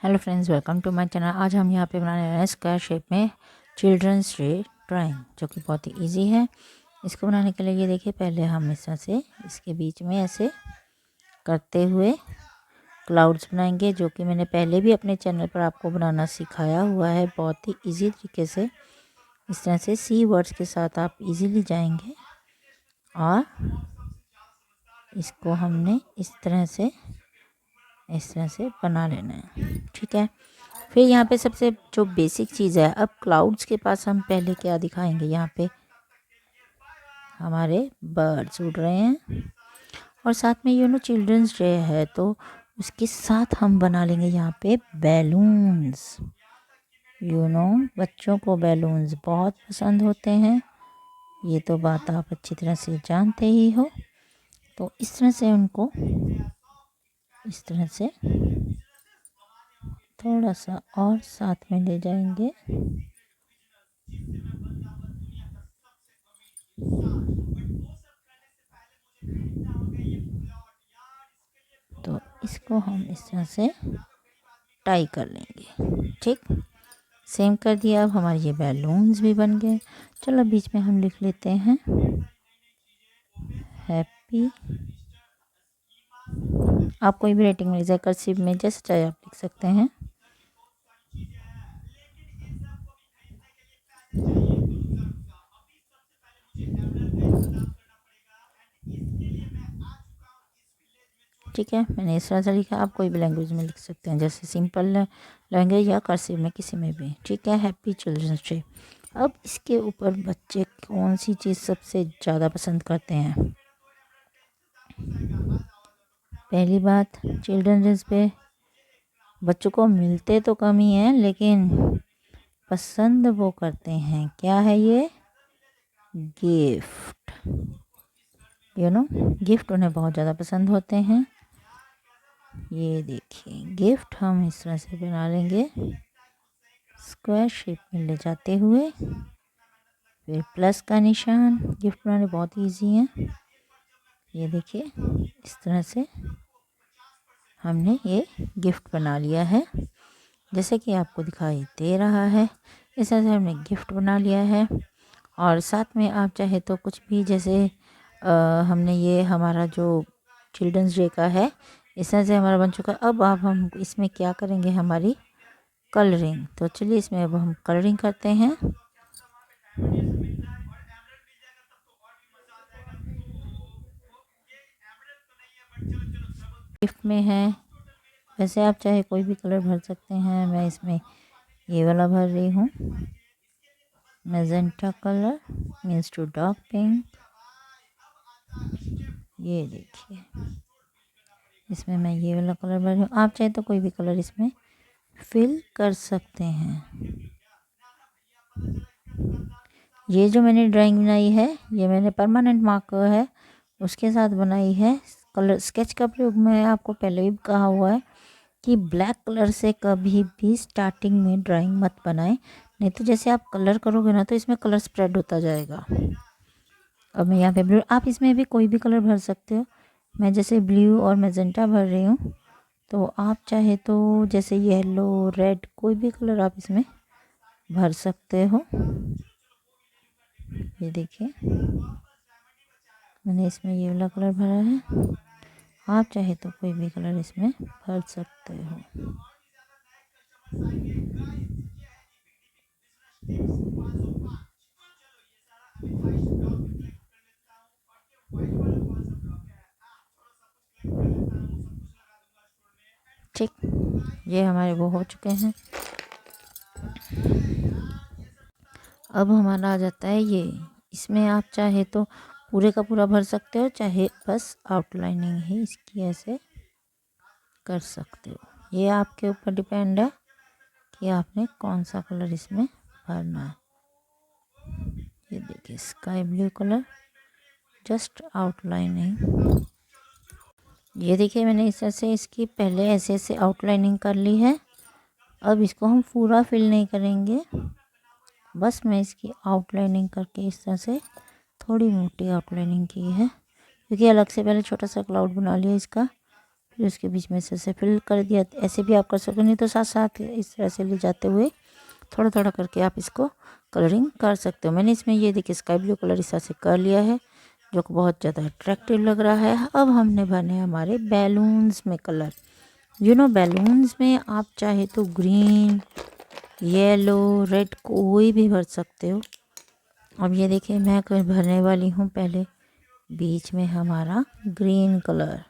Hello friends, welcome to my channel. आज हम यहाँ पे बनाने रहे हैं स्क्वायर शेप में चिल्ड्रंस डे ड्राइंग, जो कि बहुत ही इजी है। इसको बनाने के लिए ये देखिए, पहले हम इस तरह से इसके बीच में ऐसे करते हुए क्लाउड्स बनाएंगे, जो कि मैंने पहले भी अपने चैनल पर आपको बनाना सिखाया हुआ है बहुत ही इजी तरीके से। इस तरह से सी वर्ड्स के साथ आप इजीली जाएंगे और इसको हमने इस तरह से बना लेना है, ठीक है। फिर यहाँ पे सबसे जो बेसिक चीज़ है, अब क्लाउड्स के पास हम पहले क्या दिखाएंगे, यहाँ पे हमारे बर्ड्स उड़ रहे हैं और साथ में चिल्ड्रंस डे है, तो उसके साथ हम बना लेंगे यहाँ पे बैलून्स। बच्चों को बैलून्स बहुत पसंद होते हैं, ये तो बात आप अच्छी तरह से जानते ही हो। तो इस तरह से उनको इस तरह से थोड़ा सा और साथ में ले जाएंगे। तो इसको हम इस तरह से टाई कर लेंगे, ठीक। सेम कर दिया। अब हमारे ये बैलून्स भी बन गए। चलो बीच में हम लिख लेते हैं हैप्पी। आप कोई भी रेटिंग मिल जाए, कर्सिव में जैसे चाहे आप लिख सकते हैं। ठीक है, मैंने इस तरह से लिखा। आप कोई भी लैंग्वेज में लिख सकते हैं, जैसे सिंपल लैंग्वेज या कर्सिव में, किसी में भी, ठीक है। Happy children's day. अब इसके ऊपर बच्चे कौन सी चीज़ सबसे ज़्यादा पसंद करते हैं? पहली बात, चिल्ड्रंस डे पे बच्चों को मिलते तो कम ही हैं, लेकिन पसंद वो करते हैं। क्या है ये? गिफ्ट। गिफ्ट उन्हें बहुत ज़्यादा पसंद होते हैं। ये देखिए, गिफ्ट हम इस तरह से बना लेंगे, स्क्वायर शेप में ले जाते हुए, फिर प्लस का निशान। गिफ्ट बनाने बहुत इजी है। ये देखिए, इस तरह से हमने ये गिफ्ट बना लिया है, जैसे कि आपको दिखाई दे रहा है। इस तरह से हमने गिफ्ट बना लिया है। और साथ में आप चाहे तो कुछ भी, जैसे हमने ये हमारा जो चिल्ड्रंस डे का है, इस तरह से हमारा बन चुका है। अब हम इसमें क्या करेंगे, हमारी कलरिंग। तो चलिए इसमें अब हम कलरिंग करते हैं। गिफ्ट में है, वैसे आप चाहे कोई भी कलर भर सकते हैं। मैं इसमें ये वाला भर रही हूँ, magenta colour, means too dark pink. ये देखिए, इसमें मैं ये वाला कलर भर रही हूँ। आप चाहे तो कोई भी कलर इसमें फिल कर सकते हैं। ये जो मैंने ड्राइंग बनाई है, ये मैंने परमानेंट मार्कर है उसके साथ बनाई है। कलर स्केच का प्रयोग मैं आपको पहले भी कहा हुआ है कि ब्लैक कलर से कभी भी स्टार्टिंग में ड्राइंग मत बनाएं, नहीं तो जैसे आप कलर करोगे ना, तो इसमें कलर स्प्रेड होता जाएगा। अब मैं यहाँ पे ब्लू, आप इसमें भी कोई भी कलर भर सकते हो। मैं जैसे ब्लू और मैजेंटा भर रही हूँ, तो आप चाहे तो जैसे येलो, रेड, कोई भी कलर आप इसमें भर सकते हो। ये देखिए, मैंने इसमें ये वाला कलर भरा है। आप चाहे तो कोई भी कलर इसमें भर सकते हो। ठीक, ये हमारे वो हो चुके हैं। अब हमारा आ जाता है ये, इसमें आप चाहे तो पूरे का पूरा भर सकते हो, चाहे बस आउटलाइनिंग ही इसकी ऐसे कर सकते हो। ये आपके ऊपर डिपेंड है कि आपने कौन सा कलर इसमें भरना है। ये देखिए, sky blue colour, just outlining. ये देखिए, मैंने इस तरह से इसकी पहले ऐसे आउटलाइनिंग कर ली है। अब इसको हम पूरा फिल नहीं करेंगे, बस मैं इसकी आउटलाइनिंग करके इस तरह से थोड़ी मोटी आउटलाइनिंग की है, क्योंकि अलग से पहले छोटा सा क्लाउड बना लिया इसका। फिर उसके बीच में से फिल कर दिया। ऐसे भी आप कर सकते हो, नहीं तो साथ साथ इस तरह से ले जाते हुए थोड़ा थोड़ा करके आप इसको कलरिंग कर सकते हो। मैंने इसमें ये देखिए स्काई ब्लू कलर इस तरह से कर लिया है, जो कि बहुत ज़्यादा अट्रैक्टिव लग रहा है। अब हमने भरने हमारे बैलून्स में कलर। बैलून्स में आप चाहे तो ग्रीन, येलो, रेड कोई भी भर सकते हो। अब ये देखिए मैं भरने वाली हूँ पहले बीच में हमारा ग्रीन कलर।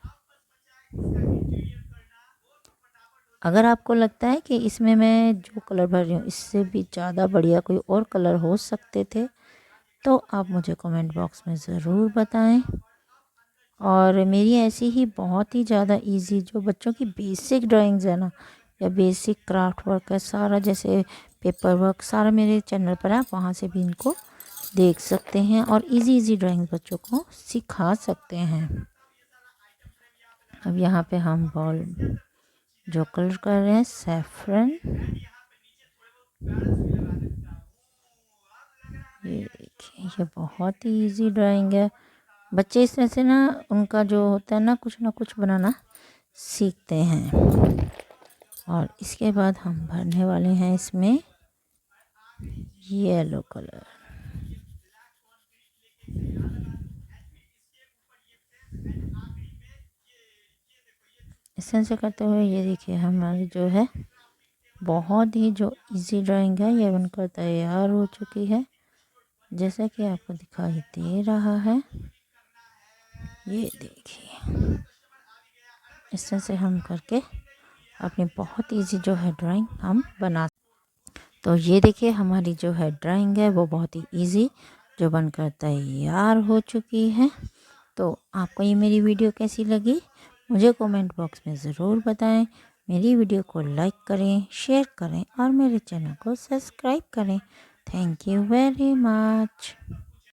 अगर आपको लगता है कि इसमें मैं जो कलर भर रही हूँ इससे भी ज़्यादा बढ़िया कोई और कलर हो सकते थे, तो आप मुझे कमेंट बॉक्स में ज़रूर बताएं। और मेरी ऐसी ही बहुत ही ज़्यादा इजी जो बच्चों की बेसिक ड्राइंग्स है ना, या बेसिक क्राफ्ट वर्क है सारा, जैसे पेपर वर्क, सारा मेरे चैनल पर है, आप वहाँ से भी इनको देख सकते हैं और इजी इजी ड्राइंग बच्चों को सिखा सकते हैं। अब यहाँ पे हम बॉल जो कलर कर रहे हैं सैफरन, ये देखिए ये बहुत ही इजी ड्राइंग है। बच्चे इस तरह से ना उनका जो होता है ना कुछ बनाना सीखते हैं। और इसके बाद हम भरने वाले हैं इसमें येलो कलर। इस तरह से करते हुए ये देखिए हमारी जो है बहुत ही जो इजी ड्राइंग है ये बनकर तैयार हो चुकी है, जैसा कि आपको दिखाई दे रहा है। ये देखिए इस तरह से हम करके अपनी बहुत इजी जो है ड्राइंग हम बना। तो ये देखिए हमारी जो है ड्राइंग है वो बहुत ही इजी जो बनकर तैयार हो चुकी है। तो आपको ये मेरी वीडियो कैसी लगी मुझे कमेंट बॉक्स में ज़रूर बताएं। मेरी वीडियो को लाइक करें, शेयर करें और मेरे चैनल को सब्सक्राइब करें। Thank you very much.